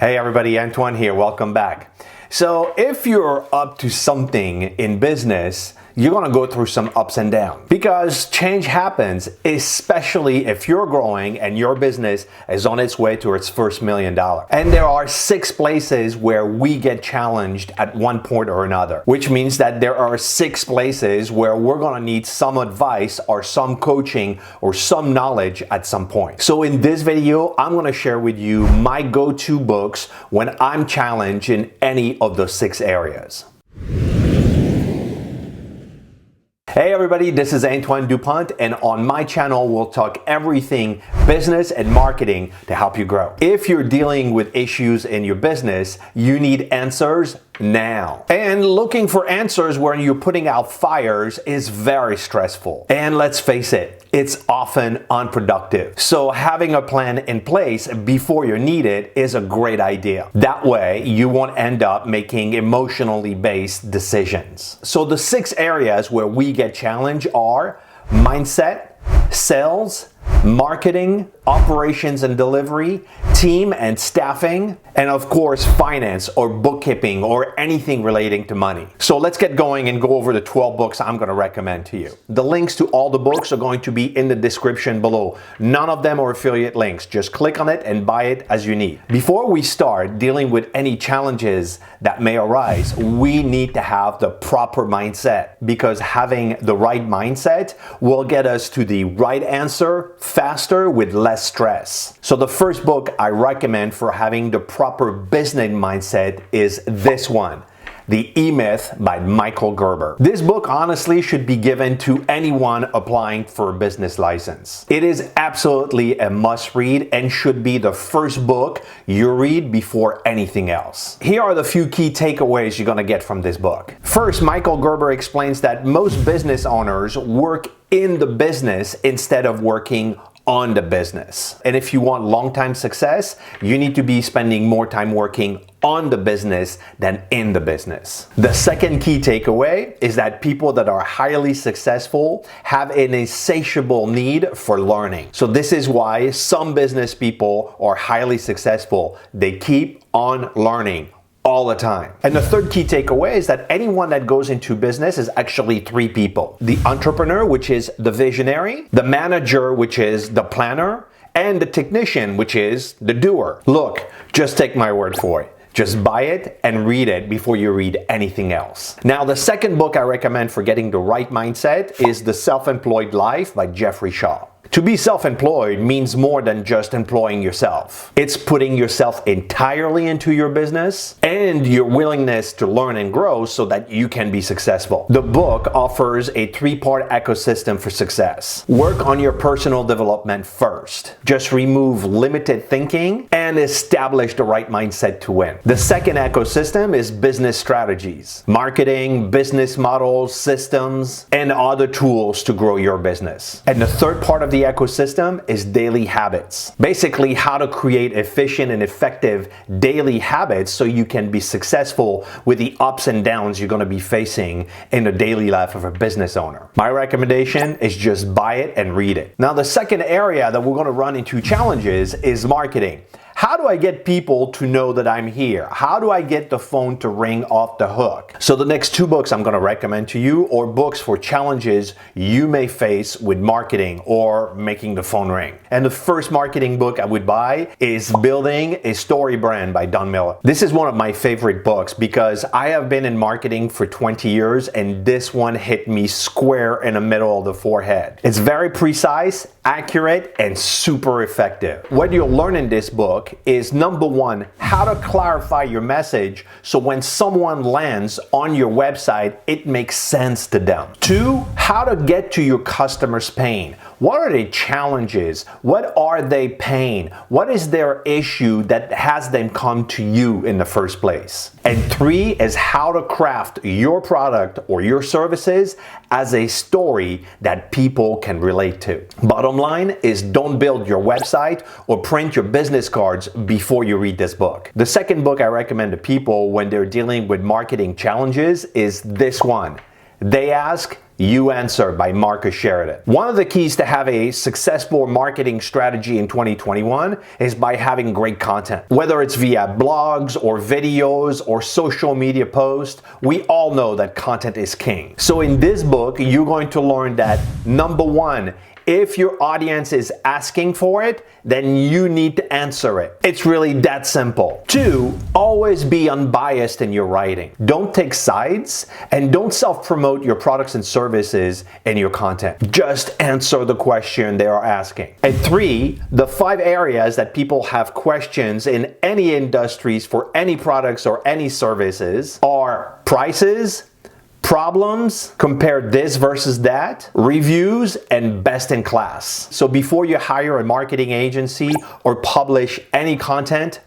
Hey everybody, Antoine here, welcome back. So if you're up to something in business, you're gonna go through some ups and downs because change happens, especially if you're growing and your business is on its way to its first $1 million. And there are 6 places where we get challenged at one point or another, which means that there are 6 places where we're gonna need some advice or some coaching or some knowledge at some point. So in this video, I'm gonna share with you my go-to books when I'm challenged in any of those 6 areas. Hey everybody, this is Antoine Dupont, and on my channel we'll talk everything business and marketing to help you grow. If you're dealing with issues in your business, you need answers now. And looking for answers when you're putting out fires is very stressful. And let's face it, it's often unproductive. So having a plan in place before you need it is a great idea. That way you won't end up making emotionally based decisions. So the 6 areas where we get challenged are mindset, sales, marketing, operations and delivery, team and staffing, and of course finance or bookkeeping or anything relating to money. So let's get going and go over the 12 books I'm going to recommend to you. The links to all the books are going to be in the description below. None of them are affiliate links. Just click on it and buy it as you need. Before we start dealing with any challenges that may arise, we need to have the proper mindset, because having the right mindset will get us to the right answer faster with less stress. So the first book I recommend for having the proper business mindset is this one, The E-Myth by Gerber. This book honestly should be given to anyone applying for a business license. It is absolutely a must read and should be the first book you read before anything else. Here are the few key takeaways you're gonna get from this book. First, Gerber explains that most business owners work in the business instead of working on the business. And if you want long-time success, you need to be spending more time working on the business than in the business. The second key takeaway is that people that are highly successful have an insatiable need for learning. So this is why some business people are highly successful. They keep on learning all the time. And the third key takeaway is that anyone that goes into business is actually 3 people. The entrepreneur, which is the visionary, the manager, which is the planner, and the technician, which is the doer. Look, just take my word for it. Just buy it and read it before you read anything else. Now, the second book I recommend for getting the right mindset is The Self-Employed Life by Jeffrey Shaw. To be self-employed means more than just employing yourself. It's putting yourself entirely into your business and your willingness to learn and grow so that you can be successful. The book offers a 3-part ecosystem for success. Work on your personal development first. Just remove limited thinking and establish the right mindset to win. The second ecosystem is business strategies, marketing, business models, systems, and other tools to grow your business. And the third part of the ecosystem is daily habits. Basically, how to create efficient and effective daily habits so you can be successful with the ups and downs you're going to be facing in the daily life of a business owner. My recommendation is just buy it and read it. Now, the second area that we're going to run into challenges is marketing. How do I get people to know that I'm here? How do I get the phone to ring off the hook? So the next 2 books I'm going to recommend to you are books for challenges you may face with marketing or making the phone ring. And the first marketing book I would buy is Building a Story Brand by Don Miller. This is one of my favorite books because I have been in marketing for 20 years and this one hit me square in the middle of the forehead. It's very precise, accurate, and super effective. What you'll learn in this book is, number 1, how to clarify your message so when someone lands on your website, it makes sense to them. 2, how to get to your customer's pain. What are the challenges? What are they paying? What is their issue that has them come to you in the first place? And 3 is how to craft your product or your services as a story that people can relate to. Bottom line is, don't build your website or print your business cards before you read this book. The second book I recommend to people when they're dealing with marketing challenges is this one. They Ask, You Answer by Marcus Sheridan. One of the keys to have a successful marketing strategy in 2021 is by having great content. Whether it's via blogs or videos or social media posts, we all know that content is king. So in this book, you're going to learn that number one, if your audience is asking for it, then you need to answer it. It's really that simple. Two, always be unbiased in your writing. Don't take sides and don't self-promote your products and services in your content. Just answer the question they are asking. And three, the 5 areas that people have questions in any industries for any products or any services are prices, problems, compare this versus that, reviews, and best in class. So before you hire a marketing agency or publish any content,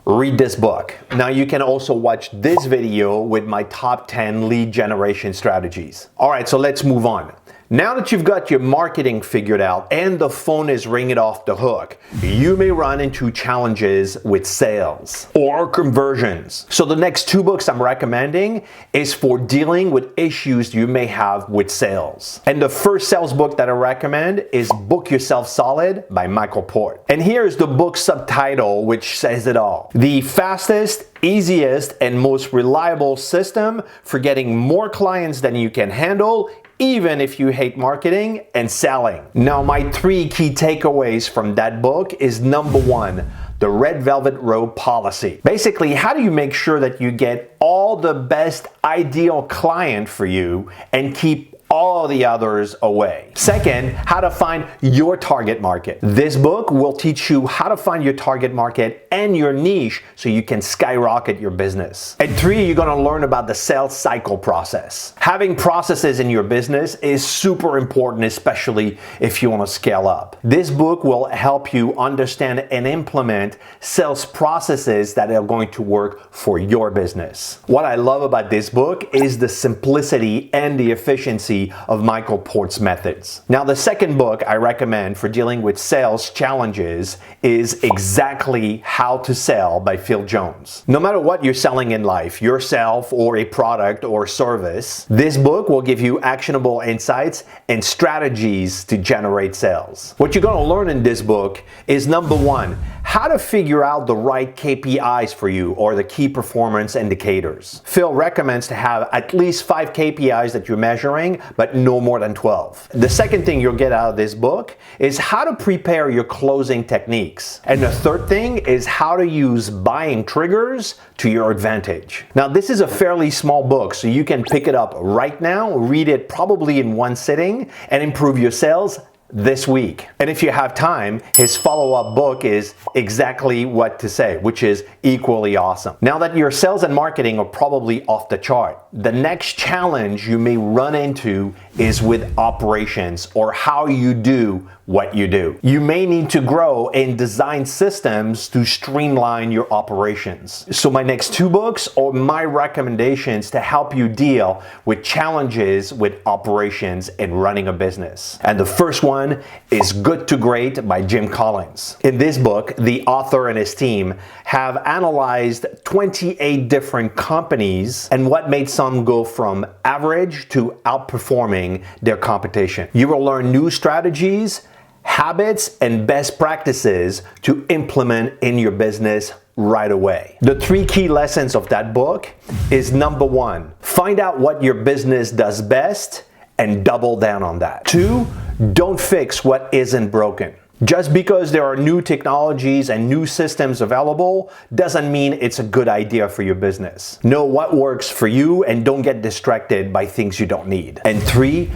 read this book. Now you can also watch this video with my top 10 lead generation strategies. All right, so let's move on. Now that you've got your marketing figured out and the phone is ringing off the hook, you may run into challenges with sales or conversions. So the next 2 books I'm recommending is for dealing with issues you may have with sales. And the first sales book that I recommend is Book Yourself Solid by Michael Port. And here's the book subtitle, which says it all. The fastest, easiest, and most reliable system for getting more clients than you can handle, even if you hate marketing and selling. Now, my 3 key takeaways from that book is number 1, the red velvet rope policy. Basically, how do you make sure that you get all the best ideal client for you and keep all the others away? Second, how to find your target market. This book will teach you how to find your target market and your niche so you can skyrocket your business. And 3, you're gonna learn about the sales cycle process. Having processes in your business is super important, especially if you wanna scale up. This book will help you understand and implement sales processes that are going to work for your business. What I love about this book is the simplicity and the efficiency of Michael Port's methods. Now, the second book I recommend for dealing with sales challenges is Exactly How to Sell by Phil Jones. No matter what you're selling in life, yourself or a product or service, this book will give you actionable insights and strategies to generate sales. What you're going to learn in this book is number 1, how to figure out the right KPIs for you, or the key performance indicators. Phil recommends to have at least 5 KPIs that you're measuring, but no more than 12. The second thing you'll get out of this book is how to prepare your closing techniques. And the third thing is how to use buying triggers to your advantage. Now, this is a fairly small book, so you can pick it up right now, read it probably in one sitting, and improve your sales this week. And if you have time, his follow-up book is Exactly What to Say, which is equally awesome. Now that your sales and marketing are probably off the chart, the next challenge you may run into is with operations, or how you do what you do. You may need to grow and design systems to streamline your operations. So my next 2 books are my recommendations to help you deal with challenges with operations and running a business. And the first one is Good to Great by Jim Collins. In this book, the author and his team have analyzed 28 different companies and what made some go from average to outperforming their competition. You will learn new strategies, habits, and best practices to implement in your business right away. The 3 key lessons of that book is number 1, find out what your business does best and double down on that. 2, don't fix what isn't broken. Just because there are new technologies and new systems available doesn't mean it's a good idea for your business. Know what works for you and don't get distracted by things you don't need. And 3,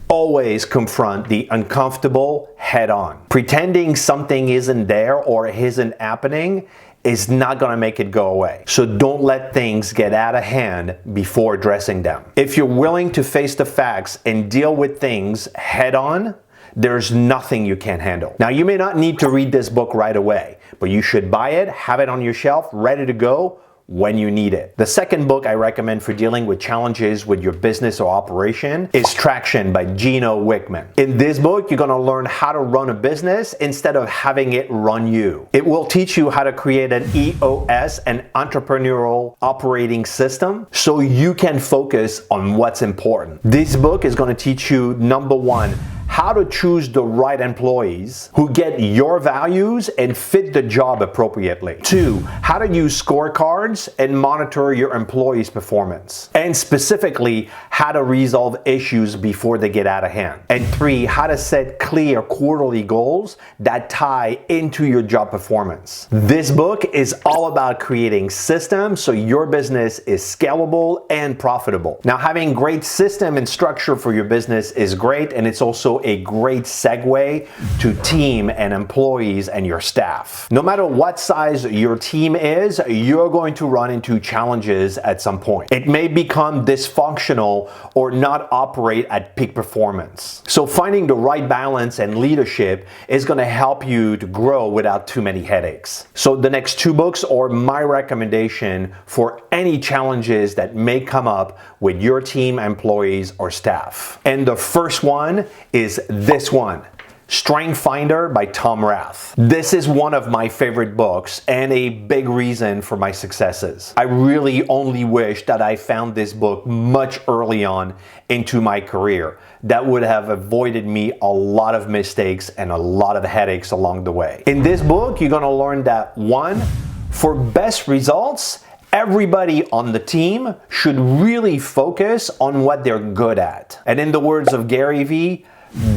always confront the uncomfortable head on. Pretending something isn't there or isn't happening is not gonna make it go away. So don't let things get out of hand before addressing them. If you're willing to face the facts and deal with things head on, there's nothing you can't handle. Now, you may not need to read this book right away, but you should buy it, have it on your shelf, ready to go when you need it. The second book I recommend for dealing with challenges with your business or operation is Traction by Gino Wickman. In this book, you're gonna learn how to run a business instead of having it run you. It will teach you how to create an EOS, an entrepreneurial operating system, so you can focus on what's important. This book is gonna teach you, number one, how to choose the right employees who get your values and fit the job appropriately. 2, how to use scorecards and monitor your employees' performance. And specifically, how to resolve issues before they get out of hand. And 3, how to set clear quarterly goals that tie into your job performance. This book is all about creating systems so your business is scalable and profitable. Now, having great system and structure for your business is great, and it's also a great segue to team and employees and your staff. No matter what size your team is, you're going to run into challenges at some point. It may become dysfunctional or not operate at peak performance. So finding the right balance and leadership is going to help you to grow without too many headaches. So the next 2 books are my recommendation for any challenges that may come up with your team, employees, or staff. And the first one is this one, Strength Finder by Tom Rath. This is one of my favorite books and a big reason for my successes. I really only wish that I found this book much early on into my career. That would have avoided me a lot of mistakes and a lot of headaches along the way. In this book, you're gonna learn that 1, for best results, everybody on the team should really focus on what they're good at. And in the words of Gary Vee,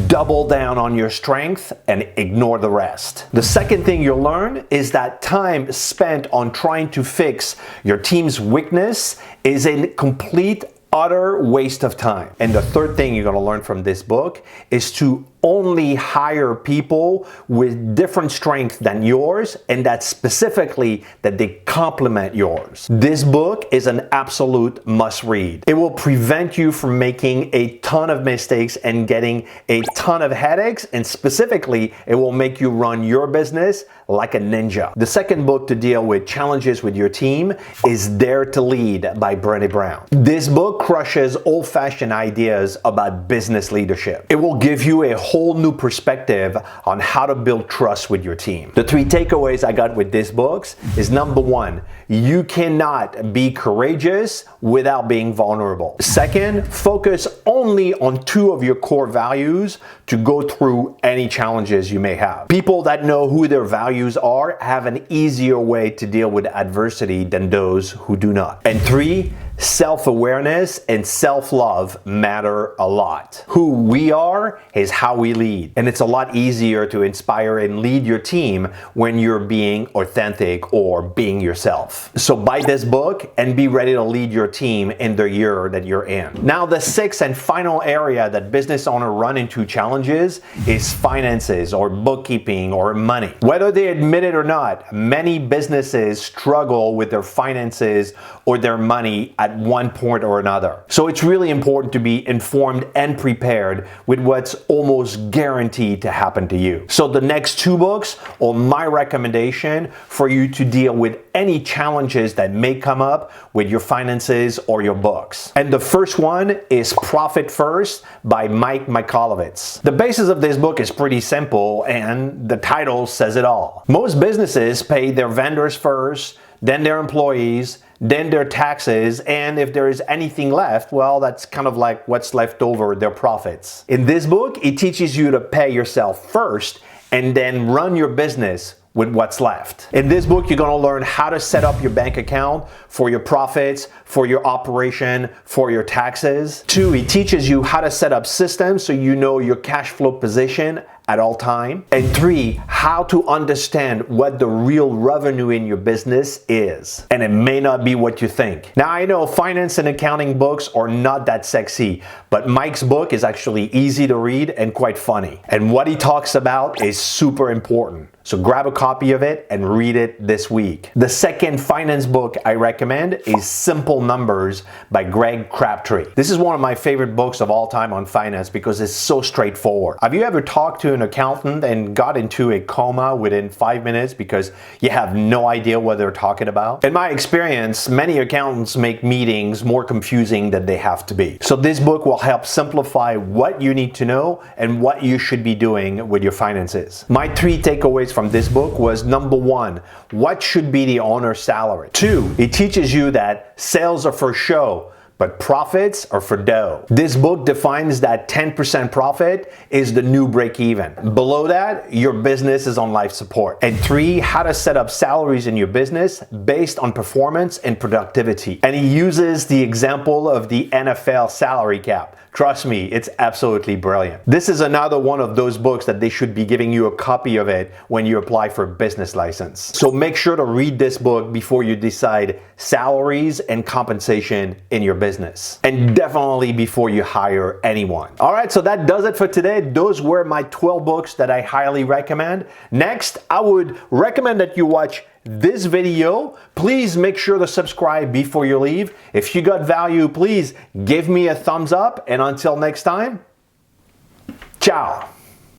double down on your strength and ignore the rest. The second thing you'll learn is that time spent on trying to fix your team's weakness is a complete, utter waste of time. And the third thing you're gonna learn from this book is to only hire people with different strengths than yours, and that specifically that they complement yours. This book is an absolute must read. It will prevent you from making a ton of mistakes and getting a ton of headaches, and specifically, it will make you run your business like a ninja. The second book to deal with challenges with your team is Dare to Lead by Brenee. This book crushes old-fashioned ideas about business leadership. It will give you a whole new perspective on how to build trust with your team. The 3 takeaways I got with this book is, number 1, you cannot be courageous without being vulnerable. Second, focus only on 2 of your core values to go through any challenges you may have. People that know who their values are have an easier way to deal with adversity than those who do not. And 3, self-awareness and self-love matter a lot. Who we are is how we lead. And it's a lot easier to inspire and lead your team when you're being authentic or being yourself. So buy this book and be ready to lead your team in the year that you're in. Now, the 6th and final area that business owners run into challenges is finances or bookkeeping or money. Whether they admit it or not, many businesses struggle with their finances or their money at one point or another. So it's really important to be informed and prepared with what's almost guaranteed to happen to you. So the next 2 books are my recommendation for you to deal with any challenges that may come up with your finances or your books. And the first one is Profit First by Michalowicz. The basis of this book is pretty simple, and the title says it all. Most businesses pay their vendors first, then their employees, then their taxes, and if there is anything left, well, that's kind of like what's left over, their profits. In this book, it teaches you to pay yourself first and then run your business with what's left. In this book, you're gonna learn how to set up your bank account for your profits, for your operation, for your taxes. 2, it teaches you how to set up systems so you know your cash flow position at all time. And 3, how to understand what the real revenue in your business is. And it may not be what you think. Now, I know finance and accounting books are not that sexy, but Mike's book is actually easy to read and quite funny. And what he talks about is super important. So grab a copy of it and read it this week. The second finance book I recommend is Simple Numbers by Crabtree. This is one of my favorite books of all time on finance because it's so straightforward. Have you ever talked to an accountant and got into a coma within 5 minutes because you have no idea what they're talking about? In my experience, many accountants make meetings more confusing than they have to be. So this book will help simplify what you need to know and what you should be doing with your finances. My 3 takeaways from this book was: number 1, what should be the owner's salary? 2, it teaches you that sales are for show, but profits are for dough. This book defines that 10% profit is the new break even. Below that, your business is on life support. And 3, how to set up salaries in your business based on performance and productivity. And he uses the example of the NFL salary cap. Trust me, it's absolutely brilliant. This is another one of those books that they should be giving you a copy of it when you apply for a business license. So make sure to read this book before you decide salaries and compensation in your business. And definitely before you hire anyone. All right, so that does it for today. Those were my 12 books that I highly recommend. Next, I would recommend that you watch this video. Please make sure to subscribe before you leave. If you got value, please give me a thumbs up. And until next time, ciao.